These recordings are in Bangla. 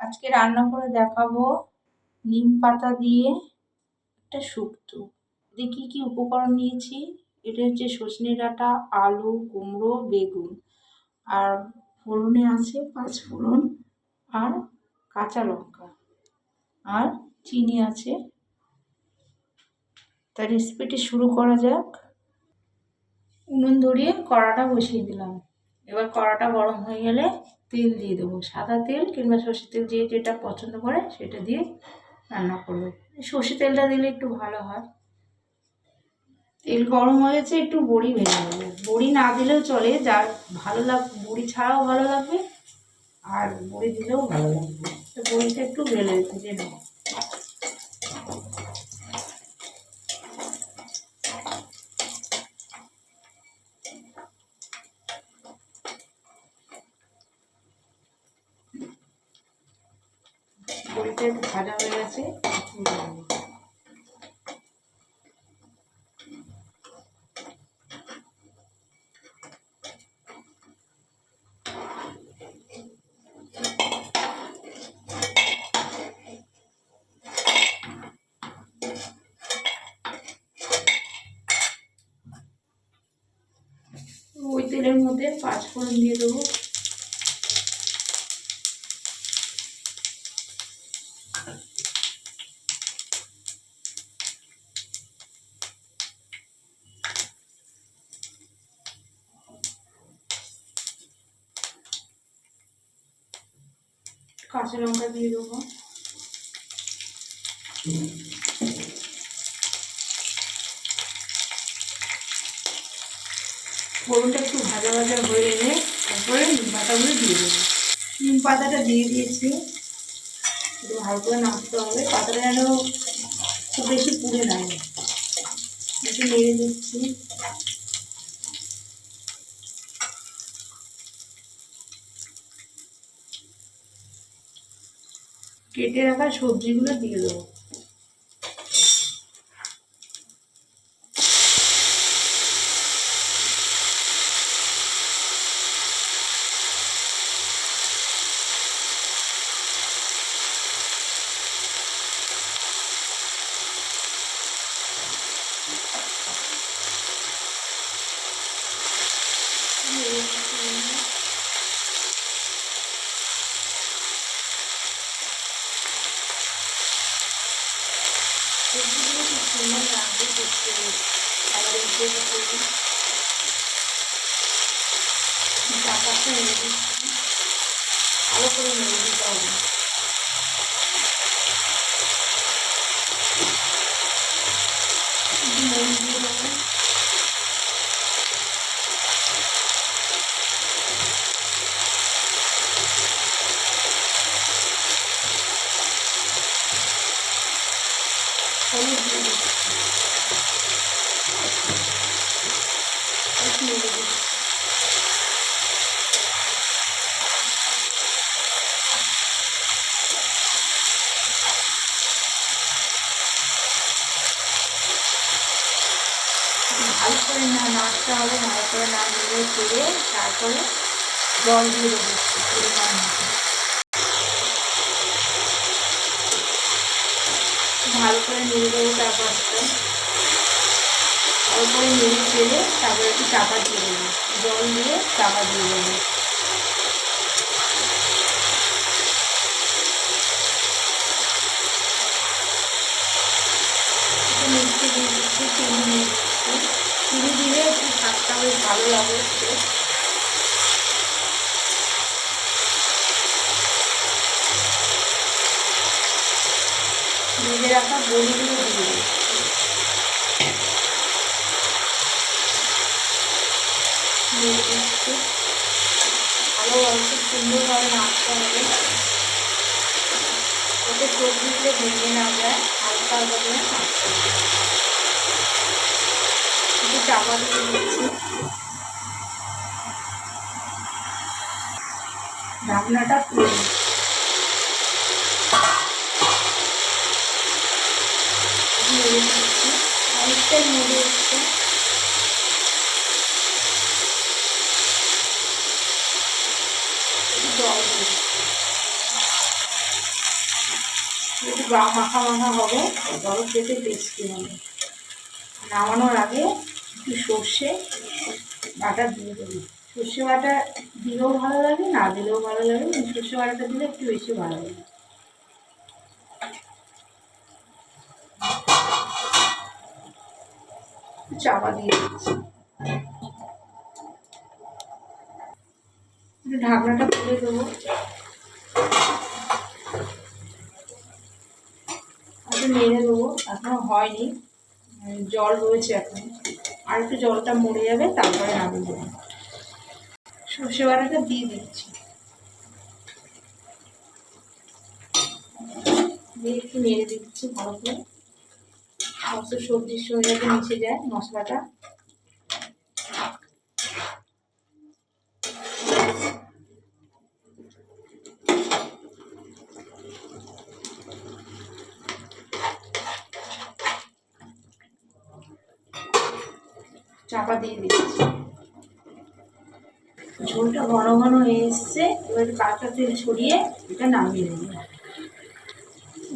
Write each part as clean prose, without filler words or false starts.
আজকে রান্না করে দেখাবো নিম পাতা দিয়ে একটা শুক্তো। দিয়ে কি কি উপকরণ নিয়েছি, এটা হচ্ছে সজনে ডাঁটা, আলু, কুমড়ো, বেগুন, আর ফোড়নে আছে পাঁচ ফোড়ন আর কাঁচা লঙ্কা, আর চিনি আছে। তার রেসিপিটি শুরু করা যাক। উনুন ধরিয়ে কড়াটা বসিয়ে দিলাম। এবার কড়াটা গরম হয়ে গেলে তেল দিয়ে দেবো, সাদা তেল কিংবা সর্ষের তেল, যে যেটা পছন্দ করে সেটা দিয়ে রান্না করবো। সর্ষে তেলটা দিলে একটু ভালো হয়। তেল গরম হয়ে গেছে, একটু বড়ি ভেজে নেবো। বড়ি না দিলেও চলে, যার ভালো লাগবে বড়ি ছাড়াও ভালো লাগবে, আর বড়ি দিলেও ভালো লাগবে। তো বড়িটা একটু ভেজে নেবো। বড়িটা একটু ভাজা হয়ে গেছে, ওই তেলের মধ্যে পাঁচ ফোড়ন দিয়ে দেবো। কাঁচা লঙ্কা দিয়ে দেবো। ফোড়নটা একটু ভাজা ভাজা হয়ে এলে তারপরে নিম পাতাগুলো দিয়ে দেবো। নিম পাতাটা দিয়ে দিয়েছি, একটু ভালো করে নাড়তে হবে। পাতাটা যেন খুব বেশি পুড়ে না যায়, একটু নেড়ে দিচ্ছি। কেটে রাখা সবজিগুলো দিয়ে দেবো। সবজিগুলো খুব সুন্দর লাগবে দেখতে, কালারিং করে চাপাটা নেড়ে দিচ্ছি, ভালো করে নেড়ে দিতে হবে। নুন দিয়ে দেবো, হলুদ দিয়ে দিচ্ছি, একটু নেড়ে দিচ্ছি। ভালো করে নাড়তে হবে, ভালো করে না নেড়ে চেড়ে তারপরে জল দিয়ে দেবো পরিমাণ মতো। ভালো করে নেড়ে দেবো চারপাশটা, ভালো করে নেড়ে চেড়ে তারপরে একটু চাপা দিয়ে দেবো, জল দিয়ে চাপা দিয়ে দেবো। একটু মিষ্টি দিয়ে দিচ্ছি, চিনি দিয়ে দিচ্ছি। চিনি দিলে একটু স্বাদটা বেশ ভালো লাগে। ভেজে রাখা বড়িগুলো দিয়ে দেবো। দিয়ে দিচ্ছি, ভালো অল্প সুন্দরভাবে নাড়তে হবে, যাতে সবজিগুলো ভেঙে না যায়। হালকা হালকা করে নাড়তে হবে। একটু চাপা দিয়ে দিচ্ছি, ঢাকনাটা খুলে দিচ্ছি। নেড়ে দিচ্ছি, অনেকটাই নেড়ে দিচ্ছি। জল দিচ্ছি, মাখা মাখা হবে, তবে খেতে টেস্টি হবে। নামানোর আগে একটু সর্ষে বাটা দিয়ে দেবো। সর্ষে বাটা দিলেও ভালো লাগে, না দিলেও ভালো লাগে, সর্ষে বাটাটা দিলে একটু বেশি ভালো লাগে। চাপা দিয়ে দিচ্ছি, ঢাকনাটা খুলে দেবো। একটু নেড়ে দেবো, এখনো হয়নি, জল রয়েছে এখন, আর একটু জলটা মরে যাবে, তারপরে নামিয়ে দেবো। সর্ষে বাটাটা দিয়ে দিচ্ছি, দিয়ে একটু নেড়ে দিচ্ছি ভালো করে, সমস্ত সবজির সঙ্গে যাতে মিশে যায় মশলাটা। চাপা দিয়ে দিচ্ছি, ঝোলটা ঘন ঘন হয়ে এসছে। এবার কাঁচা তেল ছড়িয়ে এটা নামিয়ে দেবো।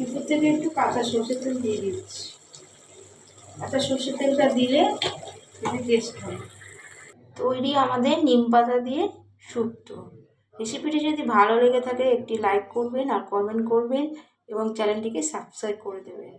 উপর থেকে একটু কাঁচা সর্ষের তেল দিয়ে দিচ্ছি, কাঁচা সর্ষের তেলটা দিলে খেতে টেস্ট হবে। তৈরি আমাদের নিম পাতা দিয়ে শুক্তো। রেসিপিটি যদি ভালো লেগে থাকে একটি লাইক করবেন আর কমেন্ট করবেন এবং চ্যানেলটিকে সাবস্ক্রাইব করে দেবেন।